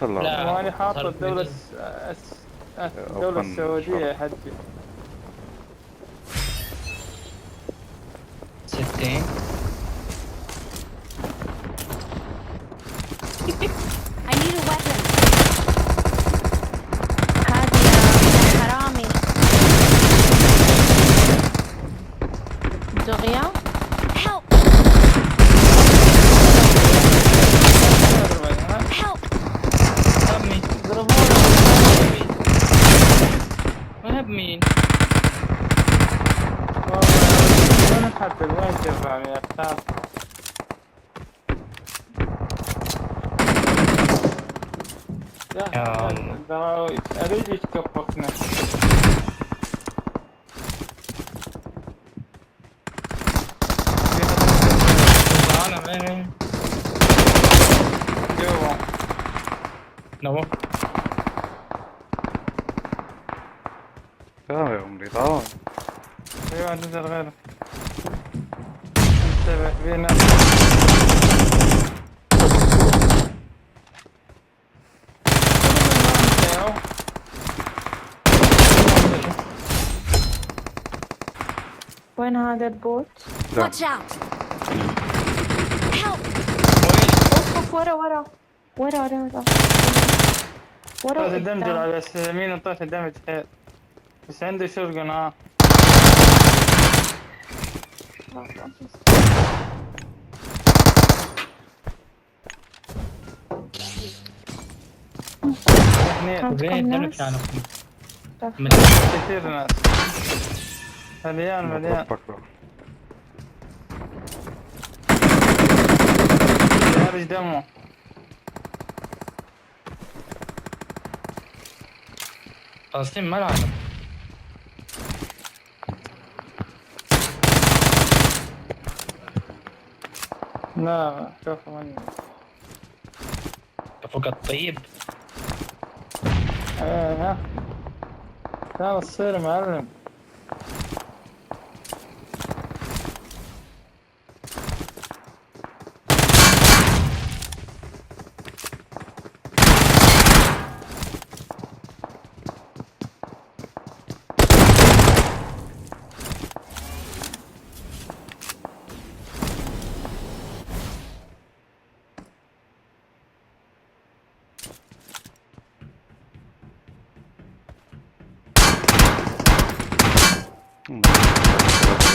ولا؟ لا. وأنا حاط صار الدولة جديد. الدولة السعودية حجي 60. I need a weapon. هذه يا حرامي. دغيا. Help. Help. هب مين؟ ضربوني. هب مين؟ وين نحدد وين ترفع يا أخي؟ يا الله أريد يتكففنا. العالم ايه؟ جوا نو. يا عمري طبعا. ايوه نزل غيره. انتبه بينا. وين هذا البوت؟ لا. Watch out. Help. اوف ورا ورا ورا ورا ورا ورا طيح الدمج وقدام. على يمين طيح الدمج حيل بس عنده شرقن اثنين وين الدم ناس. كانوا؟ كثير ناس مليان مليان ربك بقى. خارج دمه قاصدين ما العالم. لا شوف مني فوق الطيب. ايه ها لا تصير معلم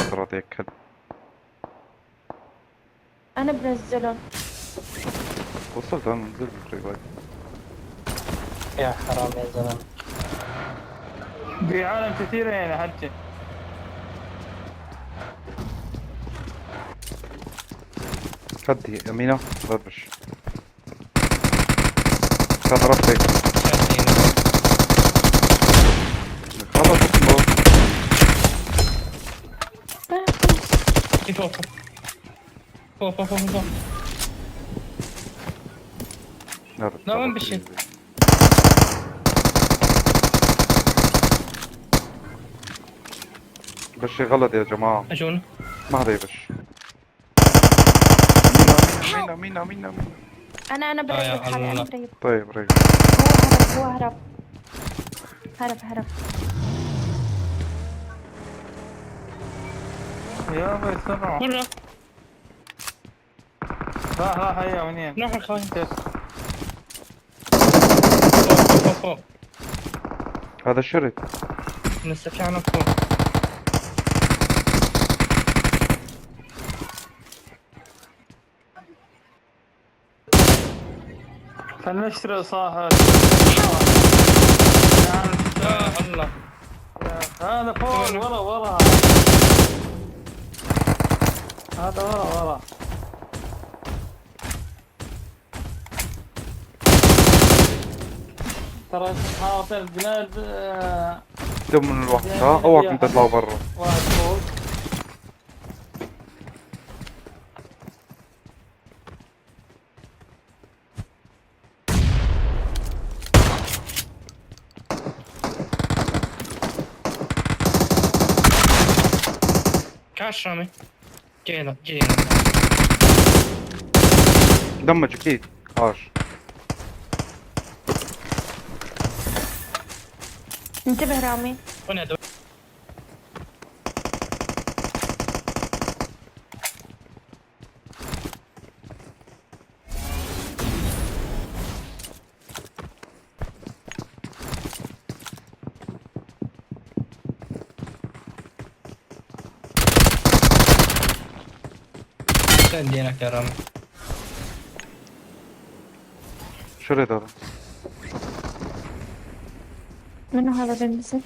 فترات هيك كده. انا بنزله. وصلت انا نزلت فري باي. يا حرام يا زلمه. في عالم كثير هنا حجي هدي يمينه ضربش. كان رفعي. خلص اسمه. فوق فوق فوق فوق فوق. لا وين بشي؟ بشي غلط يا جماعة. اجونا. ما حدا يبش. مين انا بريب حالي انا بريب. طيب ريح. هو هرب هرب. يا بيسرعوا مرة. راح هيا منين نروح الخاين. كيف فوق. هذا الشرد. نستفيعنا فوق. خلنا نشتري صاحب يا الله. هذا فوق ورا هذا ورا ترى حاط البلاد دم من الوقت ها اوعك انت تطلع برا. واحد فوق كاش رامي. جينا دمج اكيد. عاش. انتبه رامي. وين هذول؟ فين دينك يا رامي؟ شو ريد هذا؟ منو هذا اللي نزل؟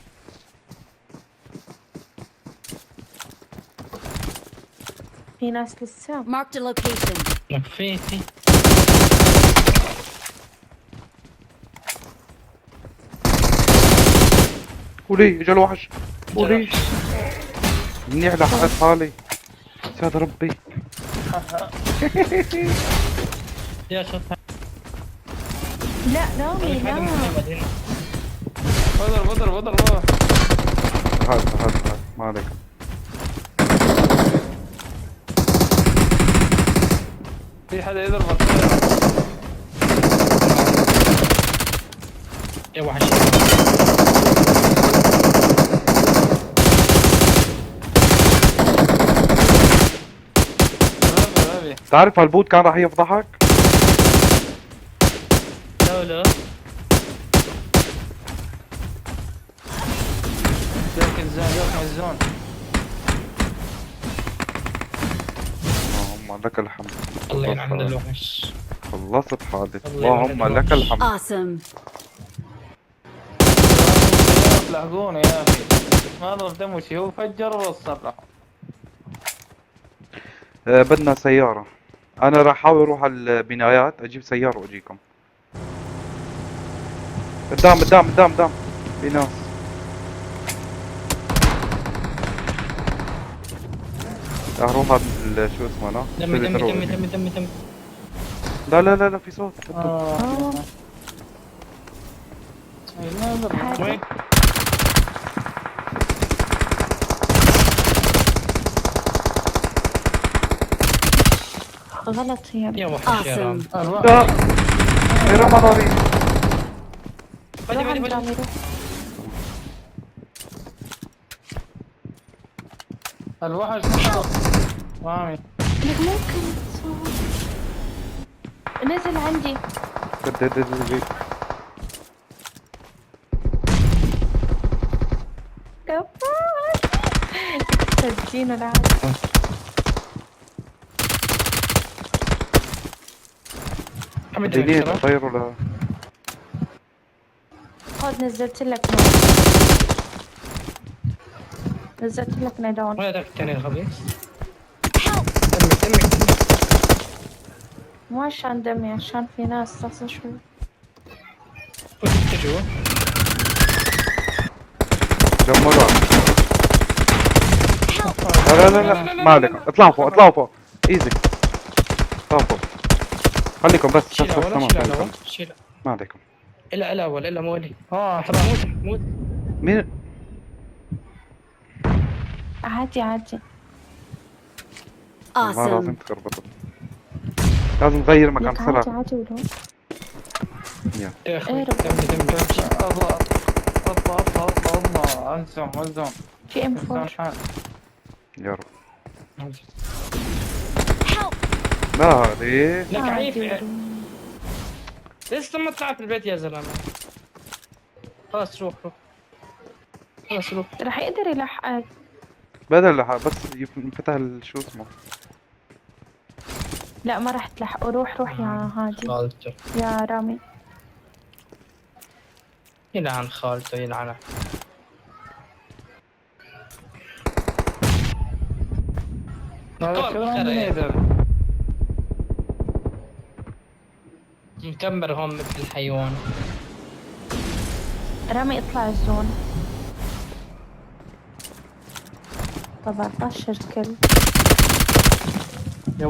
في ناس لسه. Marked a location. في ولي اجا الوحش ولي منيح لحقت حالي ساد ربي. يا شط لا رامي هذا لا. محمد هنا. اضرب هذا ما عليك. في حدا يضرب الطيارة. يا وحش غبي تعرف هالبوت كان راح يفضحك. لا جاك الزون اللهم لك الحمد. الله يلعن الوحش. خلصت حالي. الله يلعن اللهم لك الوحش. الحمد. Awesome. لحقوني يا اخي، ما ضربتهم شيء، هو فجر والصبح. بدنا سيارة. أنا راح أحاول أروح على البنايات أجيب سيارة وأجيكم. قدام في ناس. راح أروح على شو اسمه أنا؟ دمي لا في صوت. ما ضرب. وين؟ غلط هي. يا وحش يا رام. Awesome. لا يا رمضاني. روح عند رامي روح. الوحش رامي لك ممكن نزل عندي. كفار تدينا العالم. محمد دينية دمك طير ولا خذ نزلت لك ندون. وين هذاك الثاني الخبيث؟ Help. دمك مو عشان دمي، عشان في ناس اصلا شوي. كنت جوا. جمرة. لا ما عليكم. اطلعوا فوق ايزي. اطلعوا فوق. خليكم بس شيلها تمام ولا شيلها خليكم. ولا شيلها. ما عليكم. إلا الأول إلا مولي. اه موت. مين؟ عادي ما لازم Awesome. تخربطوا. لازم نغير مكان لك عادي بسرعة. ولو يا أخي إيه رب. دمي اطلع الزوم في ام الزون 4. حال. يا رب. Help. لا هذه لك عيف. عادي ولو. لسه ما طلعت من البيت يا زلمة. خلاص روح. خلاص روح. راح يقدر يلحقك. بدل بس ينفتح شو اسمه. لا ما راح تلحقه. روح يا هادي خالته يا رامي. يلعن خالته يلعنه. هذا شو خير. من يقدر. مكمر هون مثل الحيوان. رامي اطلع الزون. 17 كل. يا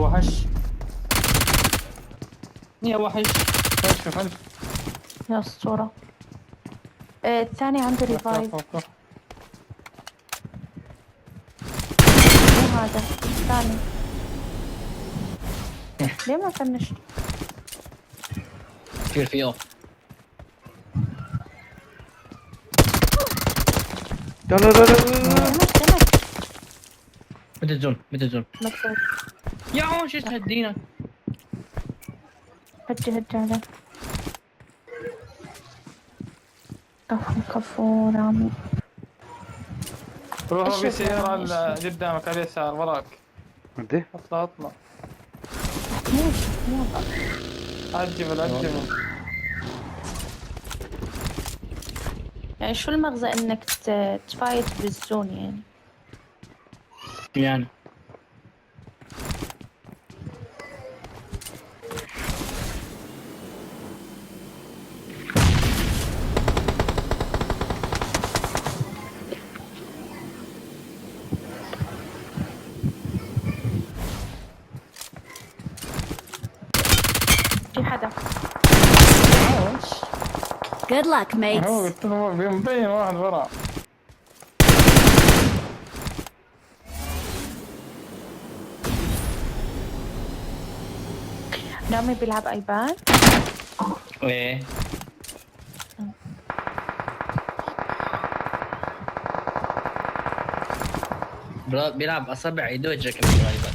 وحش شوف انت. يا اسطورة. الثاني عنده ريفايف. مو هذا الثاني. ليه ما فنشت؟ كثير فيه. لا لا لا لا. دمج. متى الزون متى الزون مكتوب. يا عون شو تهدينا. هجي عليه. كفو رامي. روح إيش في يبغى؟ سيارة إيش قدامك على اليسار وراك. ودي اطلع اطلع. يلا. عجبل عجبل. يعني شو المغزى انك تفايت بالزون يعني؟ يعني في حدا. Good luck, هو mates. قلت له مبين واحد ورا. رامي بيلعب ايباد. ايه بيلعب اصابع ايدوجا كمان غايبة.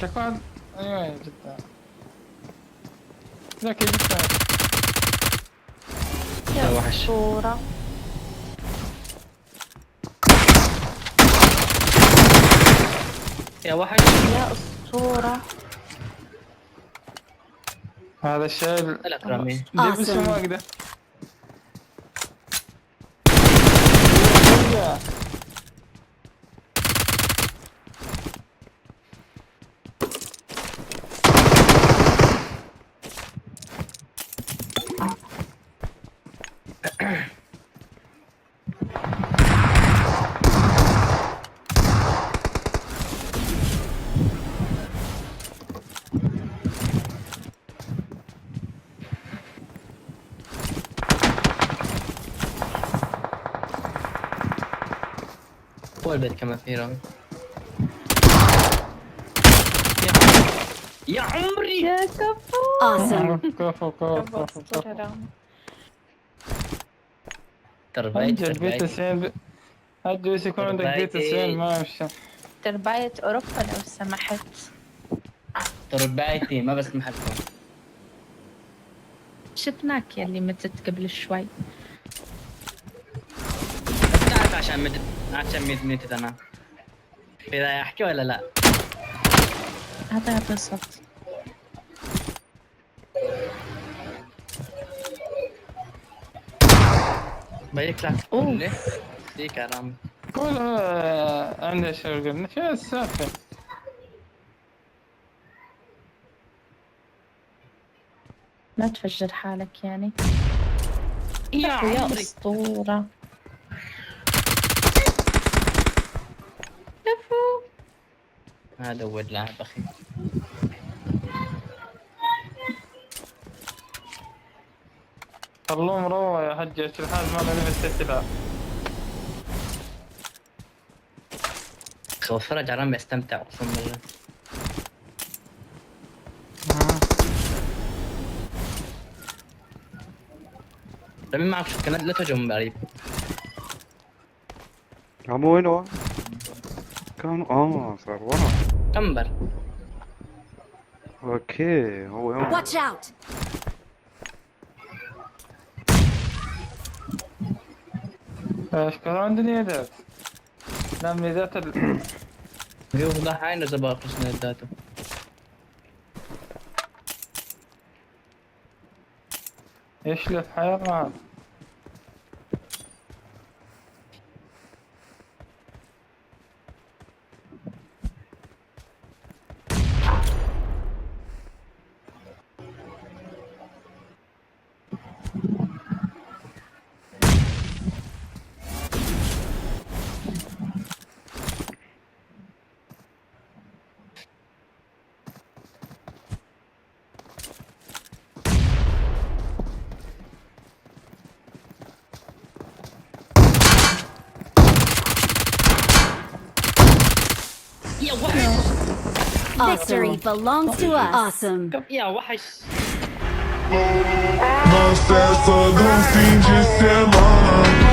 تكون ايوه جدا. ذكي جدا. يا وحش. صورة. يا وحش. يا اسطورة. هذا الشيء لك رامي. جيب اسمه Awesome. واقده. هو البيت كمان فيه رامي. يا عمري. يا كفو. Awesome. كفو كفو كفو اسطورة كفو. رامي. تربيت أجل بي 90 أجل بس يكون عندك بي 90 ما يمشي. ترباية اوروبا لو سمحت. تربايتي ما بسمح لكم. شفناك يلي متت قبل شوي. بتعرف عشان ميت انا. في ذا احكي ولا لا؟ هذا صوت. بيك لك أوه. ليه؟ ديك يا رامي. كل عنده شغل قلنا شو السالفة. ما تفجر حالك يعني. يا يا عمري. اسطورة. كفو. هذا هو اللاعب اخي. خلوه مروع يا حجة الحال ما له نفس التلعب. خوف فرج على رامي استمتع اقسم بالله. رامي معك شو كان لا تهجم قريب. عمو وين هو؟ كانوا صار ورا. كمبر. اوكي هو هون. Watch out. ايش كان عندنا يدات. نعم يدات يوضح عينه زباق حسن ذاته. ايش له حيوان. يا وحش. Victory belongs to us. Awesome. يا وحش. Nossa, essa dancinha de semana.